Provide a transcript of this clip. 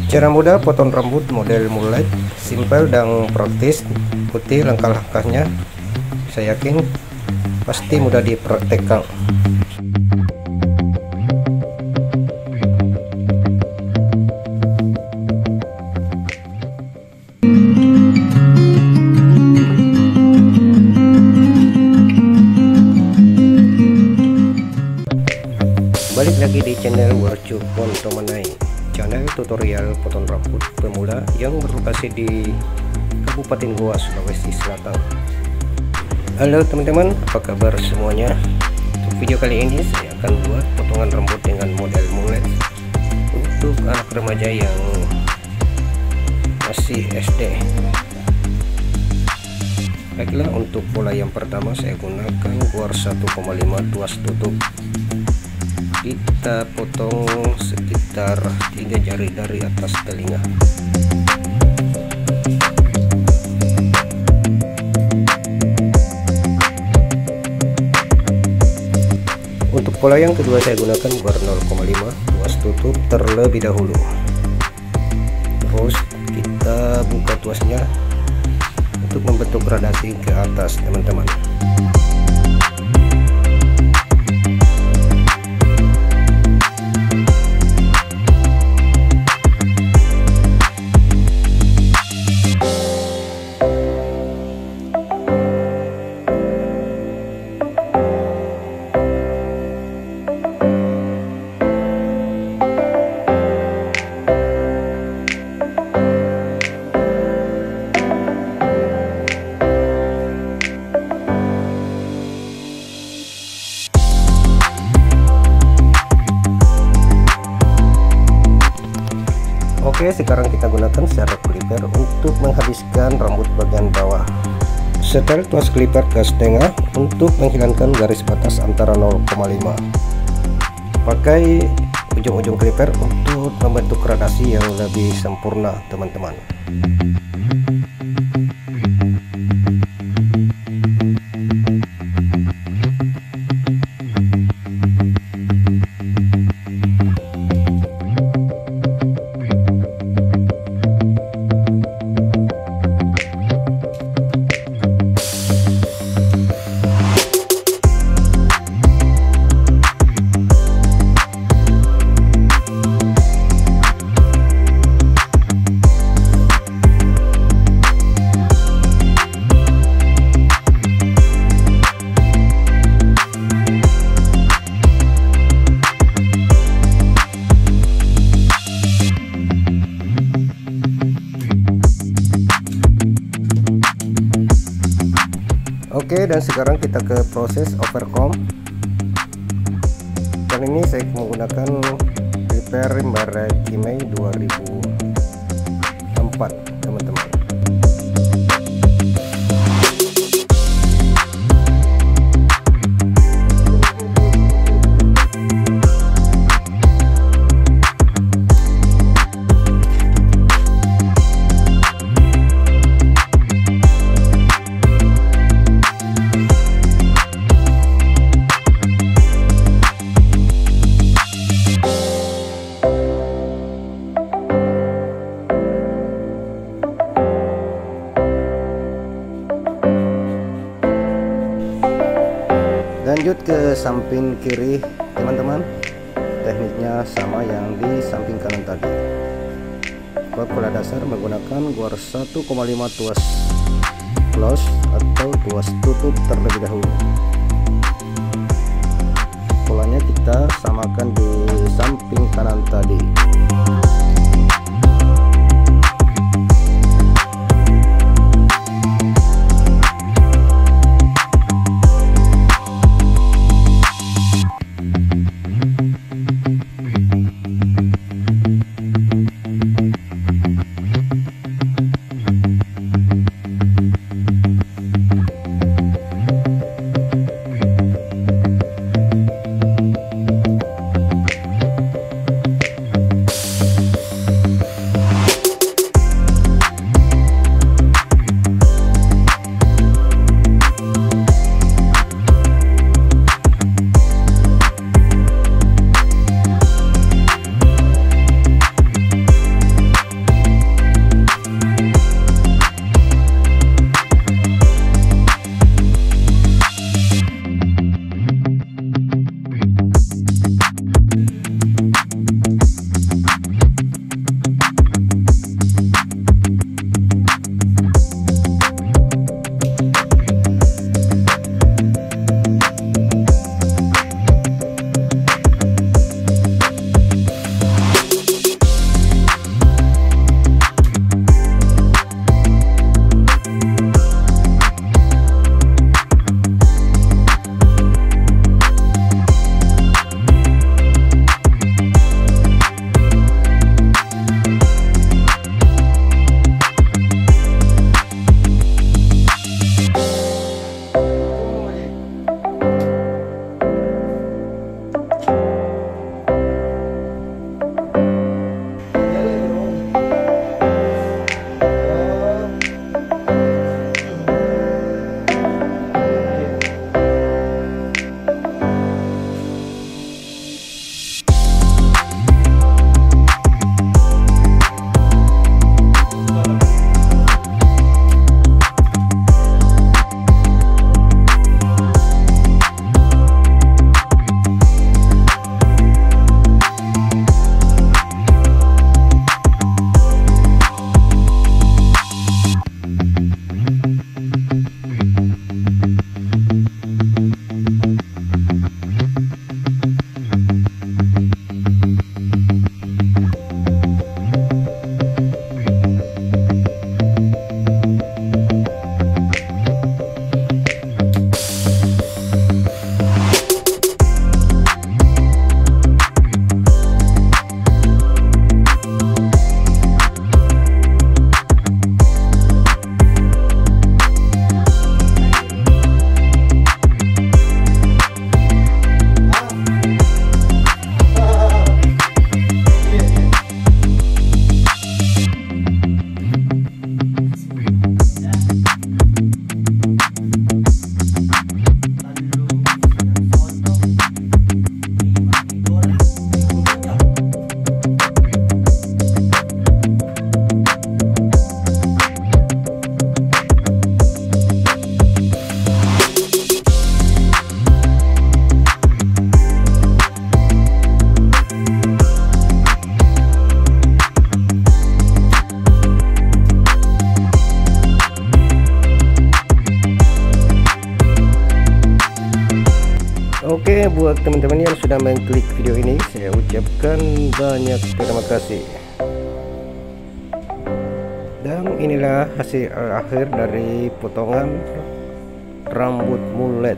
Cara mudah potong rambut model mullet, simpel dan praktis. Ikuti langkah-langkahnya, saya yakin pasti mudah dipraktekkan. Balik lagi di channel Warcu Pontomanai, channel tutorial potong rambut pemula yang berlokasi di Kabupaten Goa, Sulawesi Selatan. Halo teman-teman, apa kabar semuanya? Untuk video kali ini saya akan buat potongan rambut dengan model mullet untuk anak remaja yang masih SD. Baiklah, untuk pola yang pertama saya gunakan guar 1,5 tuas tutup. Kita potong sekitar 3 jari dari atas telinga. Untuk pola yang kedua saya gunakan guar 0,5 tuas tutup terlebih dahulu. Terus kita buka tuasnya untuk membentuk gradasi ke atas, teman-teman. Oke, sekarang kita gunakan serep clipper untuk menghabiskan rambut bagian bawah. Setel tuas clipper ke setengah untuk menghilangkan garis batas antara 0,5. Pakai ujung-ujung clipper untuk membentuk gradasi yang lebih sempurna, teman-teman. Oke, dan sekarang kita ke proses overcomb. Dan ini saya menggunakan clipper merek Kimei 2004, teman-teman. Lanjut ke samping kiri, teman-teman. Tekniknya sama yang di samping kanan tadi. Buat pola dasar menggunakan guar 1,5 tuas close atau tuas tutup terlebih dahulu. Polanya kita samakan di samping kanan tadi. Sebelumnya buat teman-teman yang sudah mengklik video ini, saya ucapkan banyak terima kasih. Dan inilah hasil akhir dari potongan rambut mulet.